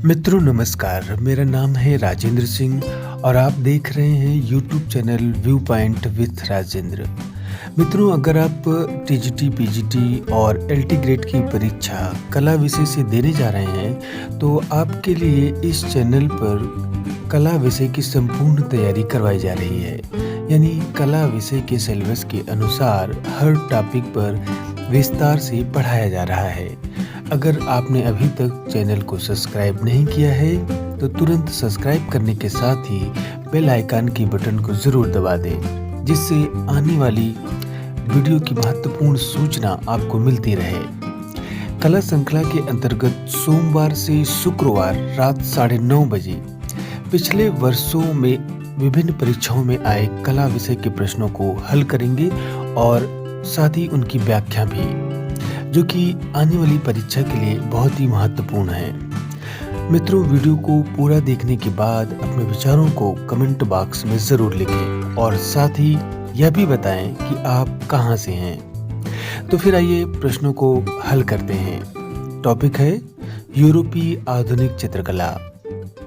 मित्रों नमस्कार, मेरा नाम है राजेंद्र सिंह और आप देख रहे हैं YouTube channel view point with Rajendra. मित्रों, अगर आप टीजीटी, पीजीटी और एलटी ग्रेड की परीक्षा कला विषय से देने जा रहे हैं तो आपके लिए इस चैनल पर कला विषय की संपूर्ण तैयारी करवाई जा रही है। यानी कला विषय के सिलेबस के अनुसार हर टॉपिक पर विस्तार से पढ़ाया जा रहा है। अगर आपने अभी तक चैनल को सब्सक्राइब नहीं किया है तो तुरंत सब्सक्राइब करने के साथ ही बेल आइकन की बटन को जरूर दबा दें, जिससे आने वाली वीडियो की महत्वपूर्ण सूचना आपको मिलती रहे। कला श्रृंखला के अंतर्गत सोमवार से शुक्रवार रात 9:30 बजे पिछले वर्षों में विभिन्न परीक्षाओं में आए कला विषय के प्रश्नों को हल करेंगे और साथ ही उनकी व्याख्या भी, जो कि आने वाली परीक्षा के लिए बहुत ही महत्वपूर्ण है। मित्रों, वीडियो को पूरा देखने के बाद अपने विचारों को कमेंट बॉक्स में ज़रूर लिखें और साथ ही यह भी बताएं कि आप कहां से हैं। तो फिर आइए प्रश्नों को हल करते हैं। टॉपिक है यूरोपीय आधुनिक चित्रकला।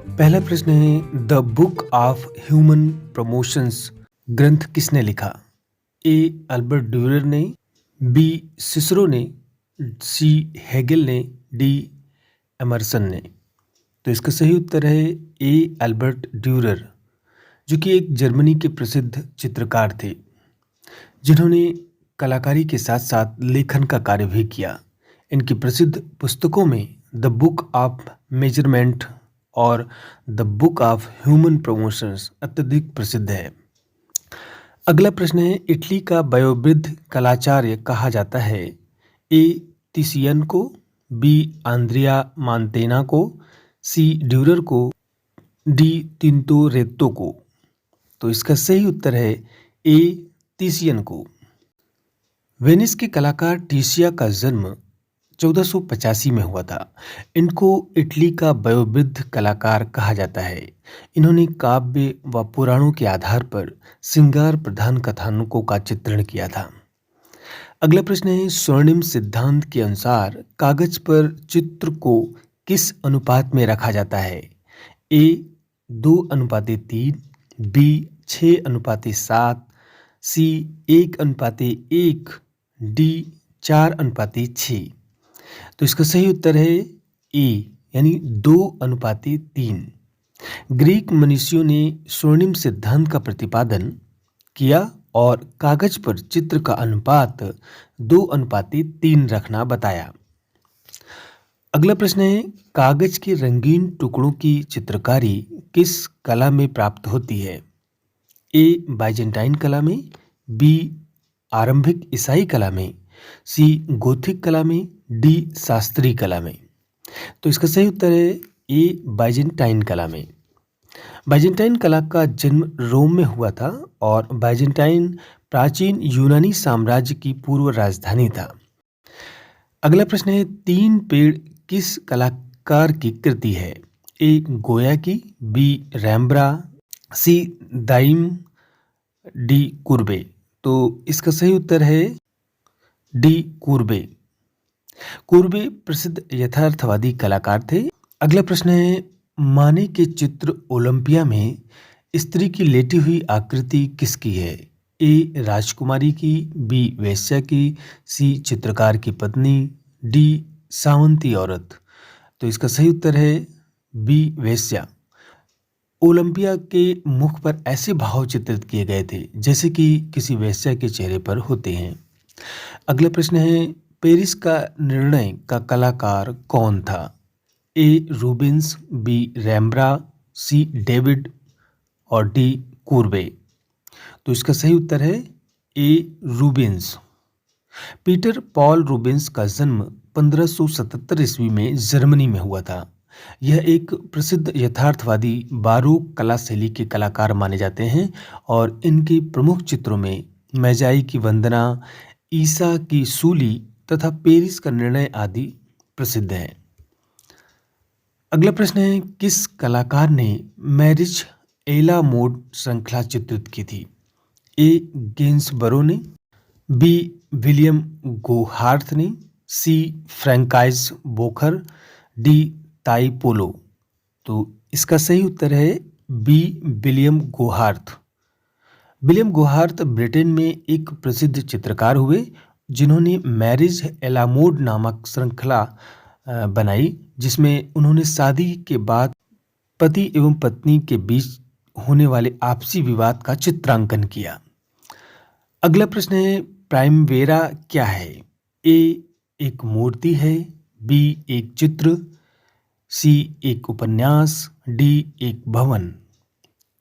पहला प्रश्न है, the book of human promotions ग्रंथ किसने लिखा? ए. अल्बर्ट ड्यूरर ने, बी. सिसरो ने, सी. हेगेल ने, डी. एमर्सन ने। तो इसका सही उत्तर है ए. अल्बर्ट ड्यूरर, जो कि एक जर्मनी के प्रसिद्ध चित्रकार थे, जिन्होंने कलाकारी के साथ साथ लेखन का कार्य भी किया। इनकी प्रसिद्ध पुस्तकों में द बुक ऑफ मेजरमेंट और the book of human promotions अत्यधिक प्रसिद्ध है। अगला प्रश्न है, इटली का वयोवृद्ध कलाचार्य कहा जाता है? ए. तिसियन को, बी. आंद्रिया मांतेना को, सी. ड्यूरर को, डी. तिंटोरेत्तो को। तो इसका सही उत्तर है ए. तिसियन को। वेनिस के कलाकार टिसिया का जन्म 1485 में हुआ था। इनको इटली का वयोवृद्ध कलाकार कहा जाता है। इन्होंने काव्य व पुराणों के आधार पर श्रृंगार प्रधान कथानकों का चित्रण किया था। अगला प्रश्न है, स्वर्णिम सिद्धांत के अनुसार कागज पर चित्र को किस अनुपात में रखा जाता है? ए. 2:3, बी. 6:7, सी. 1:1, डी. 4:6। तो इसका सही उत्तर है ए, यानी 2:3। ग्रीक मनीषियों ने स्वर्णिम सिद्धांत का प्रतिपादन किया और कागज पर चित्र का अनुपात 2:3 रखना बताया। अगला प्रश्न है, कागज के रंगीन टुकड़ों की चित्रकारी किस कला में प्राप्त होती है? ए. बाइजेंटाइन कला में, बी. आरंभिक ईसाई कला में, सी. गोथिक कला में, डी. शास्त्रीय कला में। तो इसका सही उत्तर है ए. बाइजेंटाइन कला में। बाइजेंटाइन कला का जन्म रोम में हुआ था और बाइजेंटाइन प्राचीन यूनानी साम्राज्य की पूर्व राजधानी था। अगला प्रश्न है, 3 पेड़ किस कलाकार की कृति है? ए. गोया की, बी. रैम्ब्रा, सी. दाइम, डी. कुर्बे। तो इसका सही उत्तर है डी. कुर्बे। कुर्बे प्रसिद्ध यथार्थवादी कलाकार थे। अगला प्रश्न है, माने के चित्र ओलंपिया में स्त्री की लेटी हुई आकृति किसकी है? ए. राजकुमारी की, बी. वेश्या की, सी. चित्रकार की पत्नी, डी. सावंती औरत। तो इसका सही उत्तर है बी. वेश्या। ओलंपिया के मुख पर ऐसे भाव चित्रित किए गए थे जैसे कि किसी वेश्या के चेहरे पर होते हैं। अगला प्रश्न है, पेरिस का निर्णय का कलाकार कौन था? A. Rubens, B. Rembrandt, C. David और डी. कुर्बे। तो इसका सही उत्तर है ए. रूबिन्स। पीटर पॉल रूबिन्स का जन्म 1577 ईस्वी में जर्मनी में हुआ था। यह एक प्रसिद्ध यथार्थवादी बारोक कला शैली के कलाकार माने जाते हैं और इनके प्रमुख चित्रों में मैजाई की वंदना, ईसा की सूली तथा पेरिस का निर्णय आदि प्रसिद्ध हैं। अगला प्रश्न है, किस कलाकार ने मैरिज एला मोड श्रृंखला चित्रित की थी? ए. गेंसबरो ने, बी. विलियम गोहार्थ ने, सी. फ्रैंकाइज बोखर, डी. ताई पोलो। तो इसका सही उत्तर है बी, विलियम गोहार्थ। विलियम गोहार्थ ब्रिटेन में एक प्रसिद्ध चित्रकार हुए जिन्होंने मैरिज एलामोड नामक श्रृंखला बनाई, जिसमें उन्होंने शादी के बाद पति एवं पत्नी के बीच होने वाले आपसी विवाद का चित्रांकन किया। अगला प्रश्न है, प्राइमवेरा क्या है? ए एक मूर्ति है, बी एक चित्र, सी एक उपन्यास, डी एक भवन।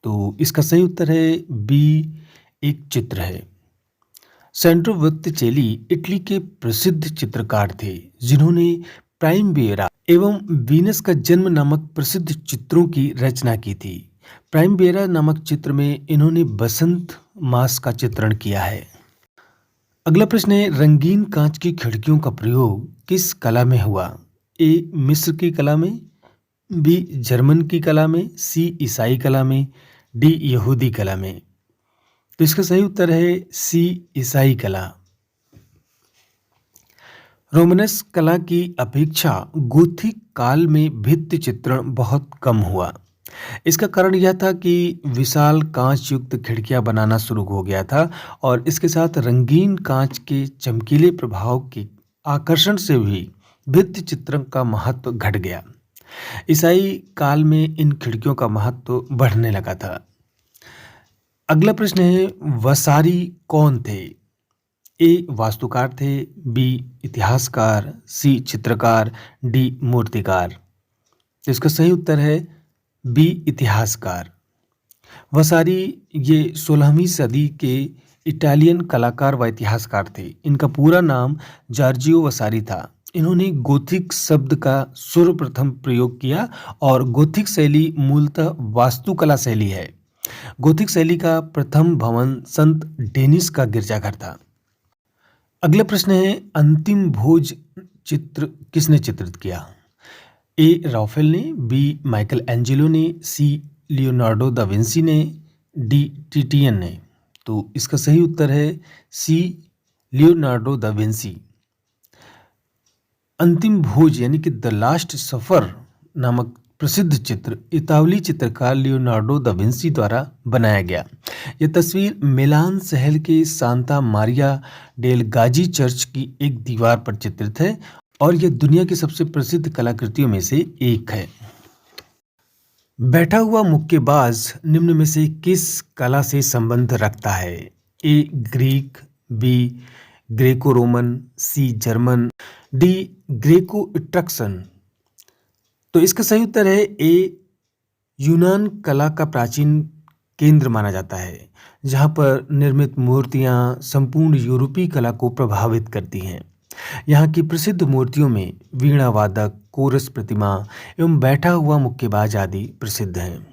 तो इसका सही उत्तर है बी, एक चित्र है। सेंड्रो बॉत्तिचेली इटली के प्रसिद्ध चित्रकार थे जिन्होंने प्राइमवेरा एवं वीनस का जन्म नामक प्रसिद्ध चित्रों की रचना की थी। प्राइमवेरा नामक चित्र में इन्होंने बसंत मास का चित्रण किया है। अगला प्रश्न है, रंगीन कांच की खिड़कियों का प्रयोग किस कला में हुआ? ए मिस्र की कला में, बी जर्मन की कला में, सी ईसाई कला में, डी यहूदी कला में। तो इसका सही उत्तर है सी, ईसाई कला। रोमनस कला की अपेक्षा गोथिक काल में भित्ति चित्रण बहुत कम हुआ। इसका कारण यह था कि विशाल कांच युक्त खिड़कियां बनाना शुरू हो गया था और इसके साथ रंगीन कांच के चमकीले प्रभाव के आकर्षण से भी भित्ति चित्रण का महत्व घट गया। ईसाई काल में इन खिड़कियों का महत्व बढ़ने लगा था। अगला प्रश्न है, वसारी कौन थे? ए वास्तुकार थे, बी इतिहासकार, सी चित्रकार, डी मूर्तिकार। तो इसका सही उत्तर है बी, इतिहासकार। वसारी ये 16वीं सदी के इटालियन कलाकार व इतिहासकार थे। इनका पूरा नाम जॉर्जियो वसारी था। इन्होंने गोथिक शब्द का सर्वप्रथम प्रयोग किया और गोथिक शैली मूलतः वास्तुकला शैली है। गोथिक शैली का प्रथम भवन संत डेनिस का गिरजाघर था। अगला प्रश्न है, अंतिम भोज चित्र किसने चित्रित किया? ए राफेल ने, बी माइकल एंजेलो ने, सी लियोनार्डो दा विंसी ने, डी टिटियन ने। तो इसका सही उत्तर है सी, लियोनार्डो दा विंसी। अंतिम भोज यानी कि द लास्ट सफर नामक प्रसिद्ध चित्र इतावली चित्रकार लियोनार्डो दा विंसी द्वारा बनाया गया। यह तस्वीर मिलान शहर के सांता मारिया डेल गाजी चर्च की एक दीवार पर चित्रित है और यह दुनिया की सबसे प्रसिद्ध कलाकृतियों में से एक है। बैठा हुआ मुक्केबाज निम्न में से किस कला से संबंध रखता है? ए ग्रीक, बी ग्रेको रोमन, सी जर्मन, डी ग्रेको इट्रक्सन। तो इसका सही उत्तर है ए, यूनान कला का प्राचीन केंद्र माना जाता है जहां पर निर्मित मूर्तियां संपूर्ण यूरोपीय कला को प्रभावित करती हैं। यहाँ की प्रसिद्ध मूर्तियों में वीणा वादक, कोरस प्रतिमा एवं बैठा हुआ मुक्केबाज आदि प्रसिद्ध हैं।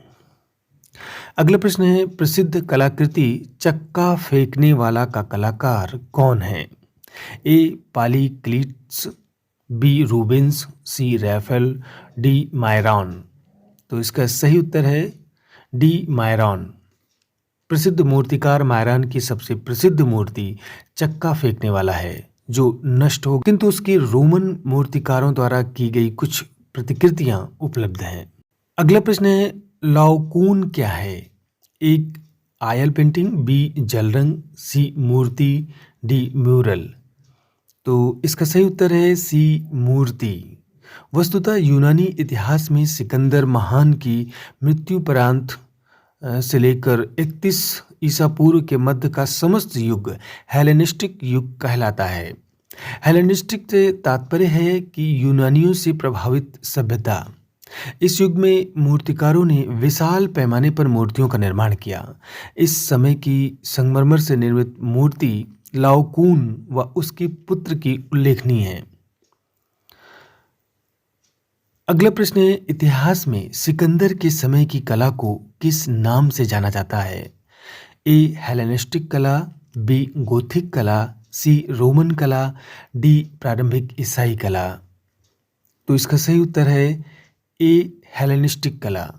अगला प्रश्न है, प्रसिद्ध कलाकृति चक्का फेंकने वाला का कलाकार कौन है? ए पाली क्लीट्स, बी रूबेंस, सी रैफेल, डी मायरॉन। तो इसका सही उत्तर है डी मायरॉन। प्रसिद्ध मूर्तिकार मायरॉन की सबसे प्रसिद्ध मूर्ति चक्का फेंकने वाला है जो नष्ट हो, किंतु उसकी रोमन मूर्तिकारों द्वारा की गई कुछ प्रतिकृतियां उपलब्ध हैं। अगला प्रश्न है, लाओकून क्या है? एक आयल पेंटिंग, बी जलरंग, सी मूर्ति, डी म्यूरल। तो इसका सही उत्तर है सी मूर्ति। वस्तुतः यूनानी इतिहास में सिकंदर महान की मृत्युपरांत से लेकर 31 ईसा पूर्व के मध्य का समस्त युग हेलेनिस्टिक युग कहलाता है। हेलेनिस्टिक से तात्पर्य है कि यूनानियों से प्रभावित सभ्यता। इस युग में मूर्तिकारों ने विशाल पैमाने पर मूर्तियों का निर्माण किया। इस समय की संगमरमर से निर्मित मूर्ति लाओकून व उसके पुत्र की उल्लेखनीय है। अगला प्रश्न है, इतिहास में सिकंदर के समय की कला को किस नाम से जाना जाता है? ए हेलेनिस्टिक कला, बी गोथिक कला, सी रोमन कला, डी प्रारंभिक ईसाई कला। तो इसका सही उत्तर है ए हेलेनिस्टिक कला।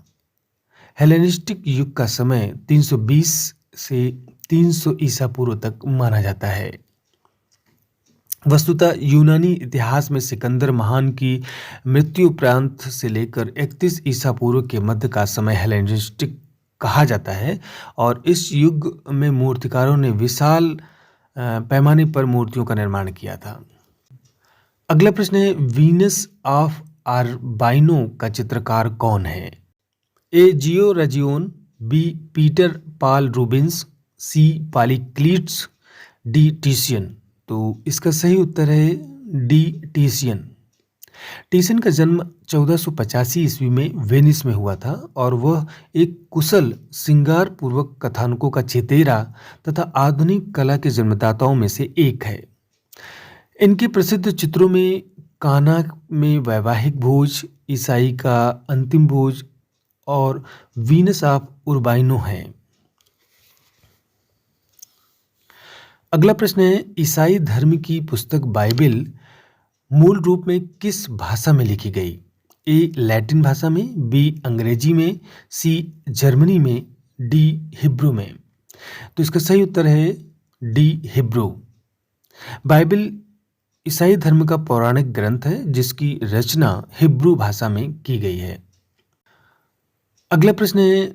हेलेनिस्टिक युग का समय 320 से 300 ईसा पूर्व तक माना जाता है। वस्तुतः यूनानी इतिहास में सिकंदर महान की मृत्यु प्रांत से लेकर 31 ईसा पूर्व के मध्य का समय हेलेनिस्टिक कहा जाता है और इस युग में मूर्तिकारों ने विशाल पैमाने पर मूर्तियों का निर्माण किया था। अगला प्रश्न है, वीनस ऑफ आर्बाइनो का चित्रकार कौन है? ए जियो रजियोन, बी पीटर पाल रूबिन्स, सी पालिक्लीट्स, डी टीशियन। तो इसका सही उत्तर है डी टीशियन। टीशियन का जन्म 1485 ईस्वी में वेनिस में हुआ था और वह एक कुशल श्रृंगार पूर्वक कथानकों का चेतेरा तथा आधुनिक कला के जन्मदाताओं में से एक है। इनके प्रसिद्ध चित्रों में काना में वैवाहिक भोज, ईसाई का अंतिम भोज और वीनस ऑफ उर्बाइनो है। अगला प्रश्न है, ईसाई धर्म की पुस्तक बाइबिल मूल रूप में किस भाषा में लिखी गई? ए लैटिन भाषा में, बी अंग्रेजी में, सी जर्मनी में, डी हिब्रू में। तो इसका सही उत्तर है डी हिब्रू। बाइबिल ईसाई धर्म का पौराणिक ग्रंथ है जिसकी रचना हिब्रू भाषा में की गई है। अगला प्रश्न है,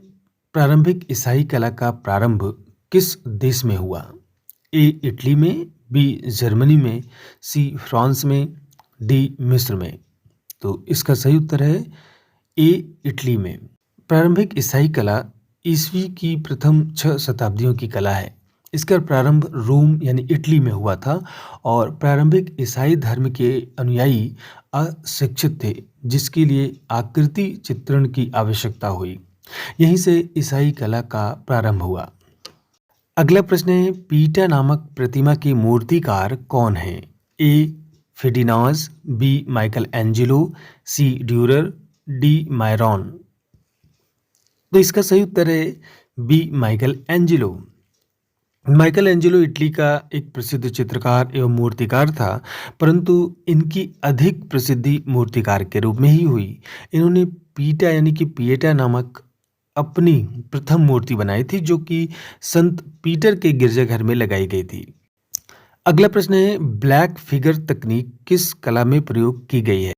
प्रारंभिक ईसाई कला का प्रारंभ किस देश में हुआ? ए इटली में, बी जर्मनी में, सी फ्रांस में, डी मिस्र में। तो इसका सही उत्तर है ए इटली में। प्रारंभिक ईसाई कला ईस्वी की प्रथम 6 शताब्दियों की कला है। इसका प्रारंभ रोम यानी इटली में हुआ था और प्रारंभिक ईसाई धर्म के अनुयायी अशिक्षित थे जिसके लिए आकृति चित्रण की आवश्यकता हुई। यहीं से ईसाई कला का प्रारंभ हुआ। अगला प्रश्न है, पीटा नामक प्रतिमा के मूर्तिकार कौन है? ए फिडिनाज, B Michelangelo, C Durer, D Myron. तो इसका सही उत्तर है B Michelangelo. Michelangelo Italy का एक प्रसिद्ध चित्रकार एवं मूर्तिकार था, परंतु इनकी अधिक प्रसिद्धि मूर्तिकार के रूप में ही हुई। इन्होंने पीटा यानी कि पिएटा नामक अपनी प्रथम मूर्ति बनाई थी जो कि संत पीटर के गिरजाघर में लगाई गई थी। अगला प्रश्न है, ब्लैक फिगर तकनीक किस कला में प्रयोग की गई है?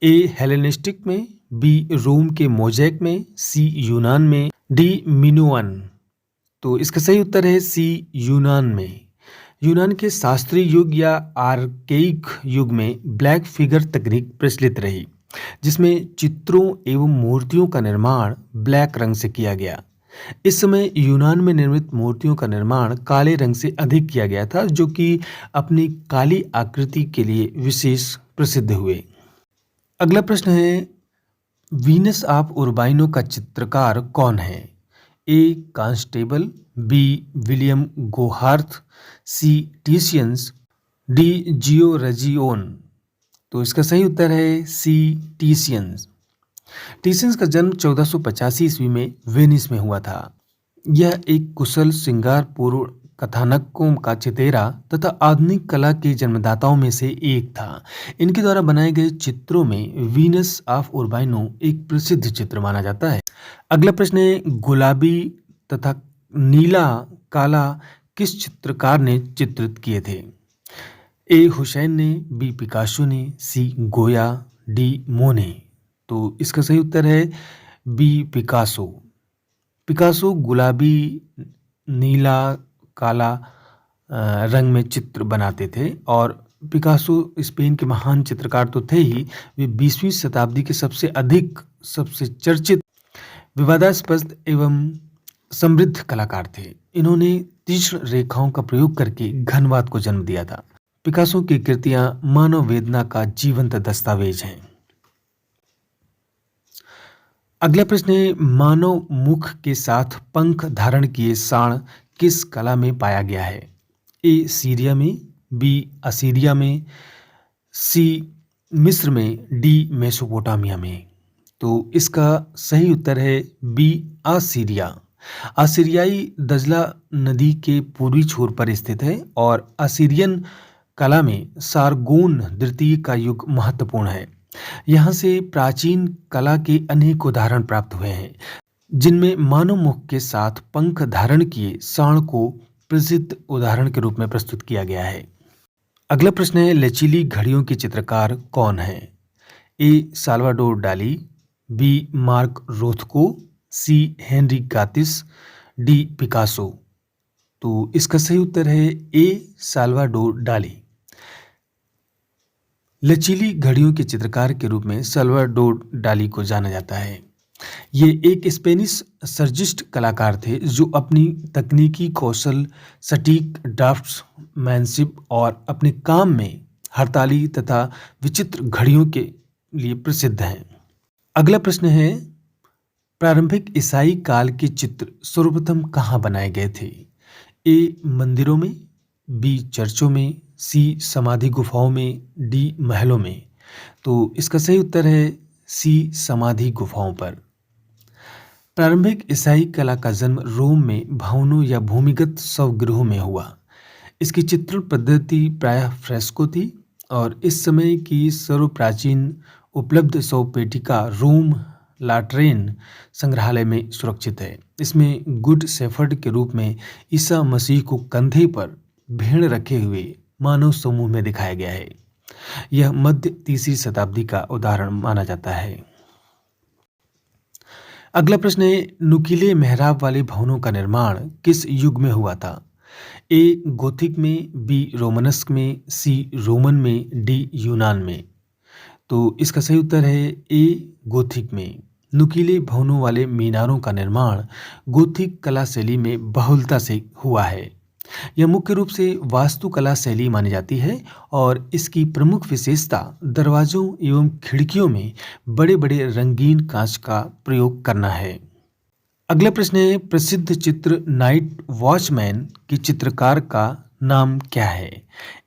ए हेलेनिस्टिक में, बी रोम के मोज़ेक में, सी यूनान में, डी मिनोअन। तो इसका सही उत्तर है सी यूनान में। यूनान के शास्त्रीय युग या आर्केइक युग में ब्लैक फिगर तकनीक प्रचलित रही जिसमें चित्रों एवं मूर्तियों का निर्माण ब्लैक रंग से किया गया। इस समय यूनान में निर्मित मूर्तियों का निर्माण काले रंग से अधिक किया गया था जो कि अपनी काली आकृति के लिए विशेष प्रसिद्ध हुए। अगला प्रश्न है, वीनस ऑफ उर्बाइनो का चित्रकार कौन है? ए कांस्टेबल, बी विलियम गोहार्थ, सी टीशियंस, डी जियो रजियोन। तो इसका सही उत्तर है सी टीशियंस। टीशियंस का जन्म 1485 ईस्वी में वेनिस में हुआ था। यह एक कुशल श्रृंगार पूर्व कथानकों का चेतेरा तथा आधुनिक कला के जन्मदाताओं में से एक था। इनके द्वारा बनाए गए चित्रों में वीनस ऑफ उर्बाइनो एक प्रसिद्ध चित्र माना जाता है। अगला प्रश्न है, गुलाबी तथा नीला काला किस चित्रकार ने चित्रित किए थे? ए हुसैन ने, बी पिकासो ने, सी गोया, डी मोने। तो इसका सही उत्तर है बी पिकासो। पिकासो गुलाबी, नीला, काला रंग में चित्र बनाते थे और पिकासो स्पेन के महान चित्रकार तो थे ही, वे 20वीं शताब्दी के सबसे चर्चित, विवादास्पद एवं समृद्ध कलाकार थे। इन्होंने तीक्ष्ण रेखाओं का प्रयोग करके घनवाद को जन्म दिया था। पिकासो की कृतियां मानव वेदना का जीवंत दस्तावेज हैं। अगला प्रश्न है, मानव मुख के साथ पंख धारण किए साण किस कला में पाया गया है? ए सीरिया में, बी असीरिया में, सी मिस्र में, डी मेसोपोटामिया में। तो इसका सही उत्तर है बी असीरिया। असीरियाई दजला नदी के पूर्वी छोर पर स्थित है और असीरियन कला में सारगोन द्वितीय का युग महत्वपूर्ण है। यहाँ से प्राचीन कला के अनेक उदाहरण प्राप्त हुए हैं जिनमें मानव मुख के साथ पंख धारण किए साण को प्रसिद्ध उदाहरण के रूप में प्रस्तुत किया गया है। अगला प्रश्न है, लचीली घड़ियों के चित्रकार कौन हैं? ए साल्वाडोर डाली, बी मार्क रोथको, सी हेनरी गातिस, डी पिकासो। तो इसका सही उत्तर है ए साल्वाडोर डाली। लचीली घड़ियों के चित्रकार के रूप में साल्वाडोर डाली को जाना जाता है। ये एक स्पेनिश सर्जिस्ट कलाकार थे जो अपनी तकनीकी कौशल, सटीक ड्राफ्ट्समैनशिप और अपने काम में हड़ताली तथा विचित्र घड़ियों के लिए प्रसिद्ध हैं। अगला प्रश्न है, प्रारंभिक ईसाई काल के चित्र सर्वप्रथम कहाँ बनाए गए थे? ए मंदिरों में, बी चर्चों में, सी समाधि गुफाओं में, डी महलों में। तो इसका सही उत्तर है सी समाधि गुफाओं पर। प्रारंभिक ईसाई कला का जन्म रोम में भवनों या भूमिगत शवगृहों में हुआ। इसकी चित्रण पद्धति प्रायः फ्रेस्को थी और इस समय की सर्वप्राचीन उपलब्ध शव पेटिका रोम लाटरेन संग्रहालय में सुरक्षित है। इसमें गुड शेफर्ड के रूप में ईसा मसीह को कंधे पर भेड़ रखे हुए मानव समूह में दिखाया गया है। यह मध्य तीसरी शताब्दी का उदाहरण माना जाता है। अगला प्रश्न है, नुकीले मेहराब वाले भवनों का निर्माण किस युग में हुआ था? ए गोथिक में, बी रोमनस्क में, सी रोमन में, डी यूनान में। तो इसका सही उत्तर है ए गोथिक में। नुकीले भवनों वाले मीनारों का निर्माण गोथिक कला शैली में बहुलता से हुआ है। यह मुख्य रूप से वास्तुकला शैली मानी जाती है और इसकी प्रमुख विशेषता दरवाजों एवं खिड़कियों में बड़े बड़े रंगीन कांच का प्रयोग करना है। अगला प्रश्न है, प्रसिद्ध चित्र नाइट वॉचमैन के चित्रकार का नाम क्या है?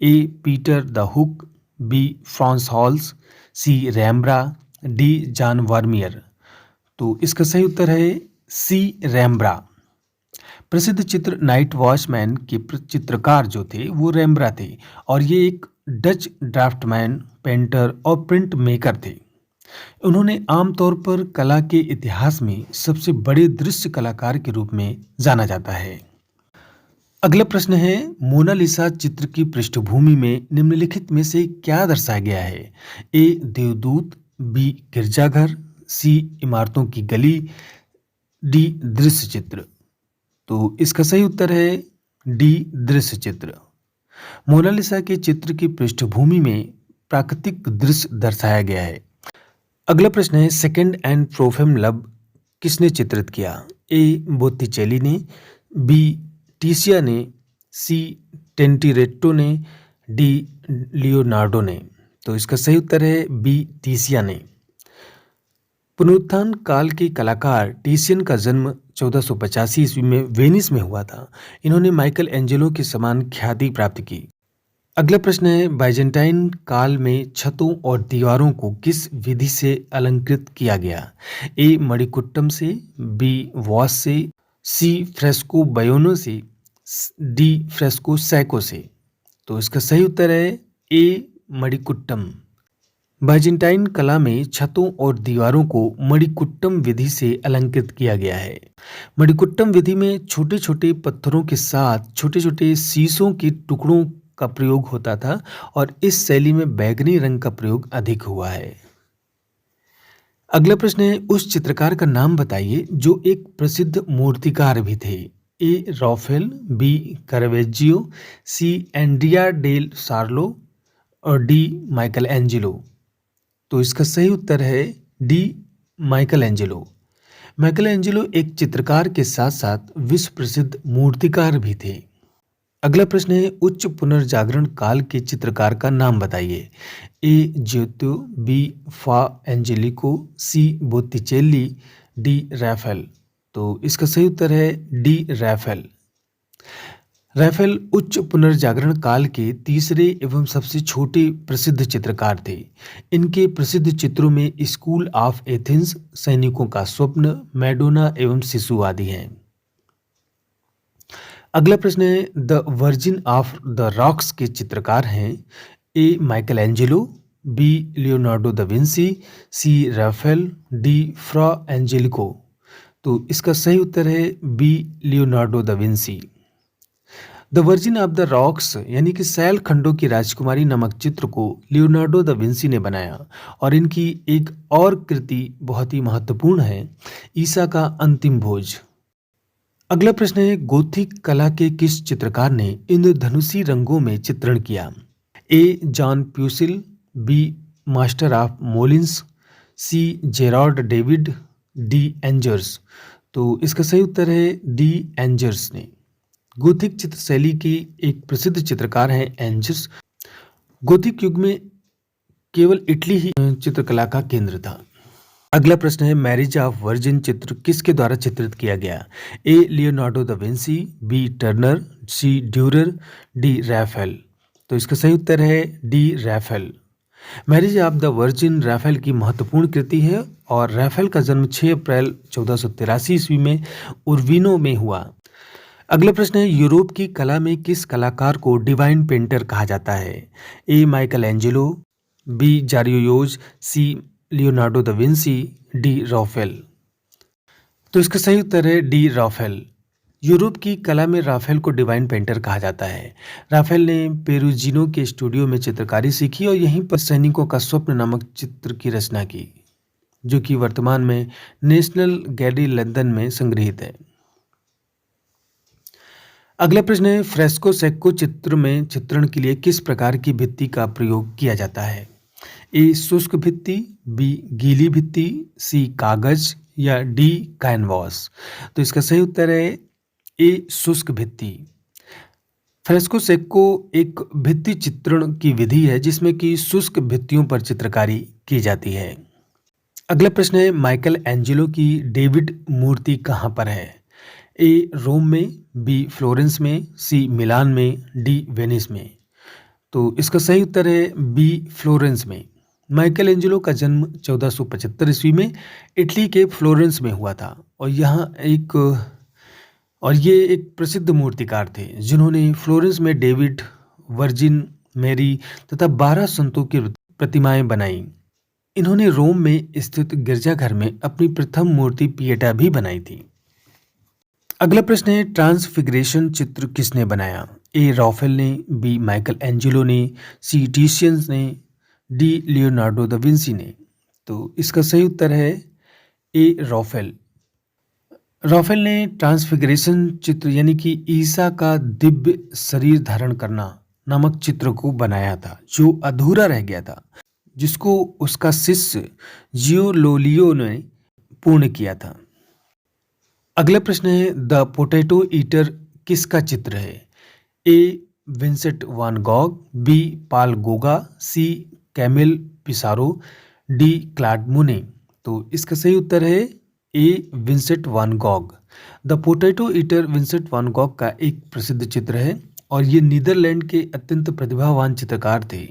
A Pieter de Hooch, B Frans Hals, C Rembrandt, D John Vermeer. तो इसका सही उत्तर है सी रैम्ब्रा। प्रसिद्ध चित्र नाइट वॉचमैन के चित्रकार जो थे वो रैम्ब्रा थे और ये एक डच ड्राफ्टमैन, पेंटर और प्रिंट मेकर थे। उन्होंने आमतौर पर कला के इतिहास में सबसे बड़े दृश्य कलाकार के रूप में जाना जाता है। अगला प्रश्न है, मोनालिसा चित्र की पृष्ठभूमि में निम्नलिखित में से क्या दर्शाया गया है? ए देवदूत, बी गिरजाघर, सी इमारतों की गली, डी दृश्य चित्र। तो इसका सही उत्तर है डी दृश्य चित्र। मोनालिसा के चित्र की पृष्ठभूमि में प्राकृतिक दृश्य दर्शाया गया है। अगला प्रश्न है, सेकंड एंड प्रोफेम लव किसने चित्रित किया? ए बोत्तिचेली ने, बी टीसिया ने, सी टेंटिरेट्टो ने, डी लियोनार्डो ने। तो इसका सही उत्तर है बी टीसिया ने। पुनरुत्थान काल के कलाकार टीसियन का जन्म 1485 ईस्वी में वेनिस में हुआ था। इन्होंने माइकल एंजेलो के समान ख्याति प्राप्त की। अगला प्रश्न है, बाइजेंटाइन काल में छतों और दीवारों को किस विधि से अलंकृत किया गया? ए मणिकुट्टम से, बी वॉश से, सी फ्रेस्को बयोनो से, डी फ्रेस्को सैको से। तो इसका सही उत्तर है ए मणिकुट्टम। बाइजेंटाइन कला में छतों और दीवारों को मणिकुट्टम विधि से अलंकृत किया गया है। मणिकुट्टम विधि में छोटे छोटे पत्थरों के साथ छोटे छोटे शीशों के टुकड़ों का प्रयोग होता था और इस शैली में बैगनी रंग का प्रयोग अधिक हुआ है। अगला प्रश्न है, उस चित्रकार का नाम बताइए जो एक प्रसिद्ध मूर्तिकार भी थे। A Rafael, B करवेजियो, C Andrea del सार्लो और डी माइकल एंजेलो। तो इसका सही उत्तर है D Michael Angelo. Michael Angelo एक चित्रकार के साथ साथ विश्व प्रसिद्ध मूर्तिकार भी थे। अगला प्रश्न है, उच्च पुनर्जागरण काल के चित्रकार का नाम बताइए। ए जियोतो, बी फा एंजेलिको, सी बोत्तिचेली, डी रैफेल। तो इसका सही उत्तर है डी रैफेल। रैफेल उच्च पुनर्जागरण काल के तीसरे एवं सबसे छोटे प्रसिद्ध चित्रकार थे। इनके प्रसिद्ध चित्रों में स्कूल ऑफ एथेंस, सैनिकों का स्वप्न, मैडोना एवं शिशु आदि हैं। अगला प्रश्न है, the Virgin of the Rocks के चित्रकार हैं। A Michelangelo, B Leonardo da Vinci, C Raphael, D Fra Angelico. तो इसका सही उत्तर है B Leonardo da Vinci. The Virgin of the Rocks यानी कि सैल खंडों की राजकुमारी नामक चित्र को लियोनार्डो द विंसी ने बनाया और इनकी एक और कृति बहुत ही महत्वपूर्ण है, ईसा का अंतिम भोज। अगला प्रश्न है, गोथिक कला के किस चित्रकार ने इंद्रधनुषी रंगों में चित्रण किया? A John Pucelle, B Master of Moulins, C Gerard David, D Angers. तो इसका सही उत्तर है डी एंजर्स ने। गोथिक चित्र शैली की एक प्रसिद्ध चित्रकार है एंजर्स। गोथिक युग में केवल इटली ही चित्रकला का केंद्र था। अगला प्रश्न है, मैरिज ऑफ वर्जिन चित्र किसके द्वारा चित्रित किया गया? A Leonardo da Vinci, B Turner, C Durer, D Raphael. तो इसका सही उत्तर है D Raphael. Marriage of the Virgin Raphael की महत्वपूर्ण कृति है और रैफेल का जन्म 6 अप्रैल 1483 ईस्वी में उर्विनो में हुआ। अगला प्रश्न है, यूरोप की कला में किस कलाकार को डिवाइन पेंटर कहा जाता है? ए माइकल एंजेलो, बी जारियोज, C Leonardo da Vinci, D Raphael. तो इसका सही उत्तर है डी राफेल। यूरोप की कला में राफेल को डिवाइन पेंटर कहा जाता है। राफेल ने पेरुजिनो के स्टूडियो में चित्रकारी सीखी और यहीं पर सैनिकों का स्वप्न नामक चित्र की रचना की, जो कि वर्तमान में नेशनल गैलरी लंदन में संग्रहित है। अगला प्रश्न है, फ्रेस्को सेक्को चित्र में चित्रण के लिए किस प्रकार की भित्ति का प्रयोग किया जाता है? ए शुष्क भित्ति, बी गीली भित्ति, सी कागज या डी कैनवास। तो इसका सही उत्तर है ए शुष्क भित्ति। फ्रेस्को सेक्को एक भित्ति चित्रण की विधि है जिसमें कि शुष्क भित्तियों पर चित्रकारी की जाती है। अगला प्रश्न है, माइकल एंजेलो की डेविड मूर्ति कहाँ पर है? ए रोम में, बी फ्लोरेंस में, सी मिलान में, डी वेनिस में। तो इसका सही उत्तर है बी फ्लोरेंस में। माइकल एंजेलो का जन्म 1475 ईस्वी में इटली के फ्लोरेंस में हुआ था और ये एक प्रसिद्ध मूर्तिकार थे जिन्होंने फ्लोरेंस में डेविड, वर्जिन मैरी तथा 12 संतों की प्रतिमाएं बनाई। इन्होंने रोम में स्थित गिरजाघर में अपनी प्रथम मूर्ति पिएटा भी बनाई थी। अगला प्रश्न है, ट्रांसफिगरेशन चित्र किसने बनाया? ए राफेल ने, बी माइकल एंजेलो ने, सी टिशियंस ने, डी लियोनार्डो द विंसी ने। तो इसका सही उत्तर है ए राफेल। राफेल ने ट्रांसफिगरेशन चित्र यानी कि ईसा का दिव्य शरीर धारण करना नामक चित्र को बनाया था जो अधूरा रह गया था, जिसको उसका शिष्य जियोलोलियो ने पूर्ण किया था। अगला प्रश्न है, द पोटैटो ईटर किसका चित्र है? A Vincent van Gogh, B Paul Gauguin, C Camille Pissarro, D Claude Monet. तो इसका सही उत्तर है A Vincent van Gogh. The Potato Eater Vincent van Gogh का एक प्रसिद्ध चित्र है और ये नीदरलैंड के अत्यंत प्रतिभावान चित्रकार थे।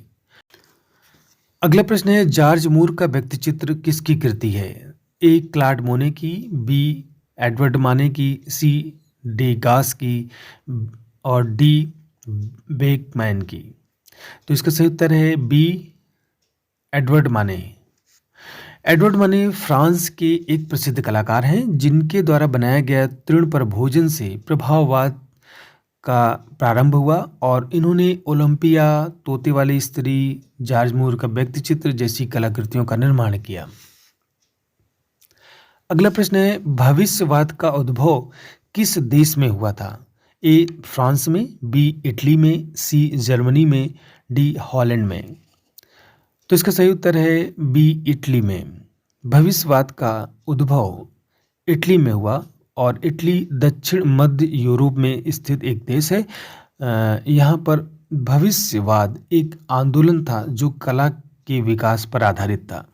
अगला प्रश्न है, जॉर्ज मूर का व्यक्ति चित्र किसकी कृति है? ए क्लॉड मोने की, बी एडवर्ड माने की, सी डेगास की और डी बेकमैन की। तो इसका सही उत्तर है बी एडवर्ड माने। एडवर्ड माने फ्रांस के एक प्रसिद्ध कलाकार हैं जिनके द्वारा बनाया गया तृण पर भोजन से प्रभाववाद का प्रारंभ हुआ और इन्होंने ओलंपिया, तोते वाली स्त्री, जॉर्ज मूर का व्यक्ति चित्र जैसी कलाकृतियों का निर्माण किया। अगला प्रश्न है, भविष्यवाद का उद्भव किस देश में हुआ था? ए फ्रांस में, बी इटली में, सी जर्मनी में, डी हॉलैंड में। तो इसका सही उत्तर है बी इटली में। भविष्यवाद का उद्भव इटली में हुआ और इटली दक्षिण मध्य यूरोप में स्थित एक देश है। यहाँ पर भविष्यवाद एक आंदोलन था जो कला के विकास पर आधारित था।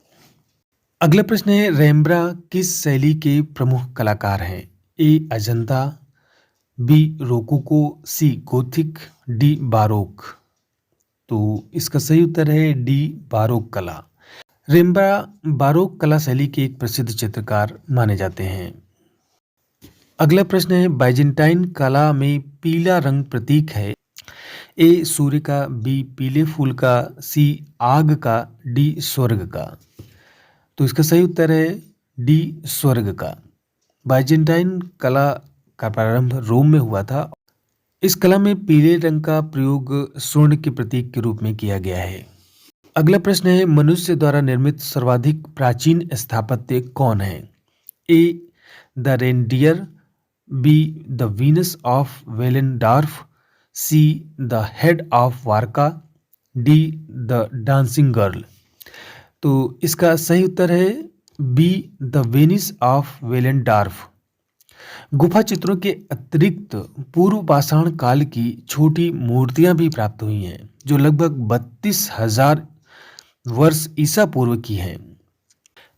अगला प्रश्न है, रेम्ब्रांड किस शैली के प्रमुख कलाकार हैं? ए अजंता, बी रोकोको, सी गोथिक, डी बारोक। तो इसका सही उत्तर है डी बारोक कला। रेम्ब्रांड बारोक कला शैली के एक प्रसिद्ध चित्रकार माने जाते हैं। अगला प्रश्न है, बाइजेंटाइन कला में पीला रंग प्रतीक है? ए सूर्य का, बी पीले फूल का, सी आग का, डी स्वर्ग का। तो इसका सही उत्तर है डी स्वर्ग का। बाइजेंटाइन कला का प्रारंभ रोम में हुआ था इस कला में पीले रंग का प्रयोग स्वर्ण के प्रतीक के रूप में किया गया है। अगला प्रश्न है, मनुष्य द्वारा निर्मित सर्वाधिक प्राचीन स्थापत्य कौन है? A the Reindeer, B the Venus of Willendorf, C the Head of Warka, D the Dancing Girl. तो इसका सही उत्तर है B the Venice of Willendorf. गुफा चित्रों के अतिरिक्त पूर्व पाषाण काल की छोटी मूर्तियां भी प्राप्त हुई हैं जो लगभग 32,000 वर्ष ईसा पूर्व की हैं।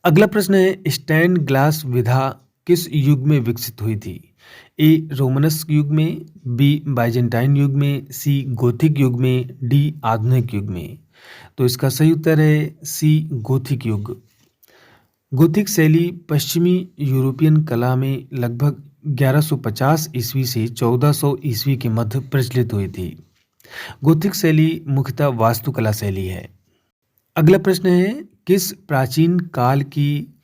अगला प्रश्न है, स्टैंड ग्लास विधा किस युग में विकसित हुई थी? ए रोमनस युग में, बी बाइजेंटाइन युग में, सी गोथिक युग में, डी आधुनिक युग में। तो इसका सही उत्तर है सी गोथिक युग। गोथिक शैली पश्चिमी यूरोपियन कला में लगभग 1150 ईस्वी से 1400 ईस्वी के मध्य प्रचलित हुई थी। गोथिक शैली मुख्यतः वास्तुकला शैली है। अगला प्रश्न है, किस प्राचीन काल की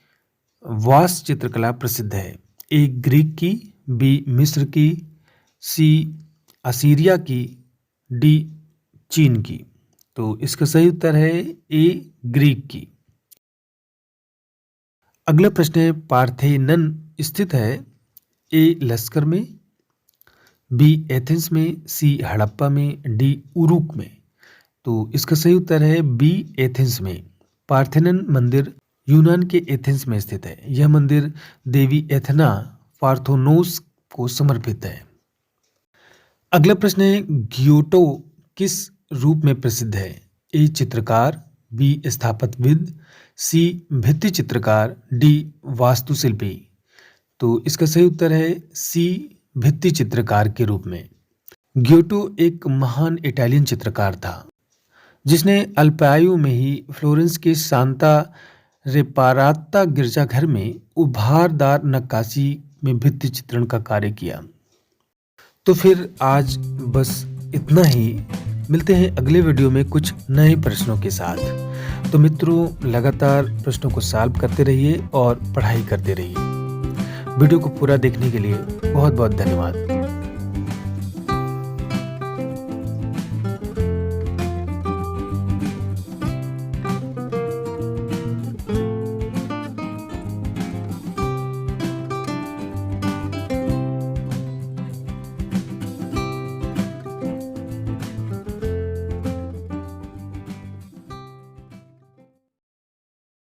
वास्तु चित्रकला प्रसिद्ध है? ए ग्रीक की, बी मिस्र की, सी असीरिया की, डी चीन की। तो इसका सही उत्तर है ए ग्रीक की। अगला प्रश्न है, पार्थेनन स्थित है ए लश्कर में, बी एथेंस में, सी हड़प्पा में, डी उरुक में। तो इसका सही उत्तर है बी एथेंस में। पार्थेनन मंदिर यूनान के एथेंस में स्थित है। यह मंदिर देवी एथना पार्थोनोस को समर्पित है। अगला प्रश्न है, गियोटो किस रूप में प्रसिद्ध है? ए चित्रकार, बी स्थापत्यविद, सी भित्ति चित्रकार, डी वास्तुशिल्पी। तो इसका सही उत्तर है सी भित्ति चित्रकार के रूप में। गियोटो एक महान इटालियन चित्रकार था जिसने अल्पायु में ही फ्लोरेंस के सांता रेपाराता गिरजाघर में उभारदार नक्काशी में भित्ति चित्रण का कार्य किया। तो फिर आज बस इतना ही। मिलते हैं अगले वीडियो में कुछ नए प्रश्नों के साथ। तो मित्रों, लगातार प्रश्नों को सॉल्व करते रहिए और पढ़ाई करते रहिए। वीडियो को पूरा देखने के लिए बहुत बहुत धन्यवाद।